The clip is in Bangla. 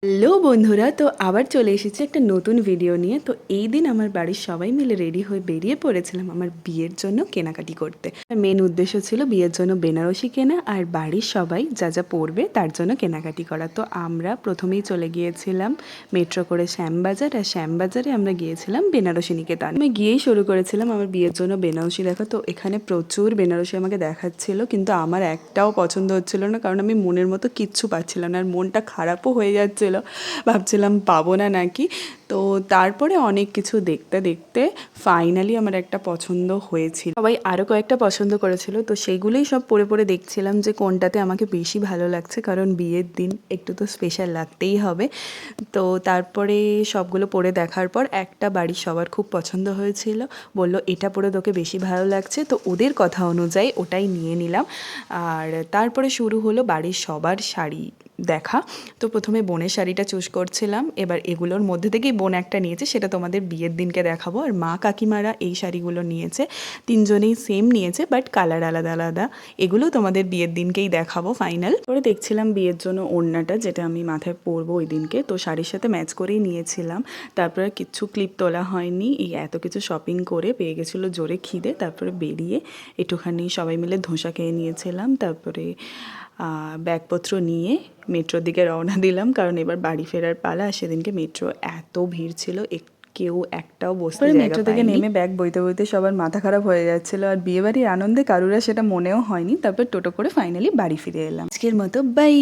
হ্যালো বন্ধুরা, তো আবার চলে এসেছি একটা নতুন ভিডিও নিয়ে। তো এই দিন আমার বাড়ির সবাই মিলে রেডি হয়ে বেরিয়ে পড়েছিলাম আমার বিয়ের জন্য কেনাকাটি করতে। মেন উদ্দেশ্য ছিল বিয়ের জন্য বেনারসি কেনা আর বাড়ির সবাই যা যা পরবে তার জন্য কেনাকাটি করা। তো আমরা প্রথমেই চলে গিয়েছিলাম মেট্রো করে শ্যামবাজার, আর শ্যামবাজারে আমরা গিয়েছিলাম বেনারসি নিকেতন। আমি গিয়েই শুরু করেছিলাম আমার বিয়ের জন্য বেনারসি দেখা। তো এখানে প্রচুর বেনারসি আমাকে দেখাচ্ছিল, কিন্তু আমার একটাও পছন্দ হচ্ছিল না, কারণ আমি মনের মতো কিচ্ছু পাচ্ছিলাম না আর মনটা খারাপও হয়ে যাচ্ছিল, ভাবছিলাম পাবো না নাকি। তো তারপরে অনেক কিছু দেখতে দেখতে ফাইনালি আমার একটা পছন্দ হয়েছিল। সবাই আরও কয়েকটা পছন্দ করেছিল, তো সেইগুলোই সব পরে পরে দেখছিলাম যে কোনটাতে আমাকে বেশি ভালো লাগছে, কারণ বিয়ের দিন একটু তো স্পেশাল লাগতেই হবে। তো তারপরে সবগুলো পরে দেখার পর একটা বাড়ির সবার খুব পছন্দ হয়েছিল, বলল এটা পরে তোকে বেশি ভালো লাগছে, তো ওদের কথা অনুযায়ী ওটাই নিয়ে নিলাম। আর তারপরে শুরু হলো বাড়ির সবার শাড়ি দেখা। তো প্রথমে বোনের শাড়িটা চুজ করছিলাম, এবার এগুলোর মধ্যে থেকেই বোন একটা নিয়েছে, সেটা তোমাদের বিয়ের দিনকে দেখাবো। আর মা কাকিমারা এই শাড়িগুলো নিয়েছে, তিনজনেই সেম নিয়েছে বাট কালার আলাদা আলাদা। এগুলো তোমাদের বিয়ের দিনকেই দেখাবো ফাইনাল। পরে দেখছিলাম বিয়ের জন্য ওড়নাটা, যেটা আমি মাথায় পরবো ওই দিনকে, তো শাড়ির সাথে ম্যাচ করেই নিয়েছিলাম। তারপরে কিচ্ছু ক্লিপ তোলা হয়নি, এই এত কিছু শপিং করে পেয়ে গেছিলো জোরে খিদে। তারপরে বেরিয়ে একটুখানি সবাই মিলে ধোসা খেয়ে নিয়েছিলাম। তারপরে ব্যাগপত্র নিয়ে মেট্রোর দিকে রওনা দিলাম, কারণ এবার বাড়ি ফেরার পালা। সেদিনকে মেট্রো এত ভিড় ছিল, কেউ একটাও বসতে জায়গা পায়নি। মেট্রো থেকে নেমে ব্যাগ বইতে বইতে সবার মাথা খারাপ হয়ে যাচ্ছিল, আর বিয়েবাড়ির আনন্দে কারুরা সেটা মনেও হয়নি। তারপর টোটো করে ফাইনালি বাড়ি ফিরে এলাম। আজকের মতো বাই।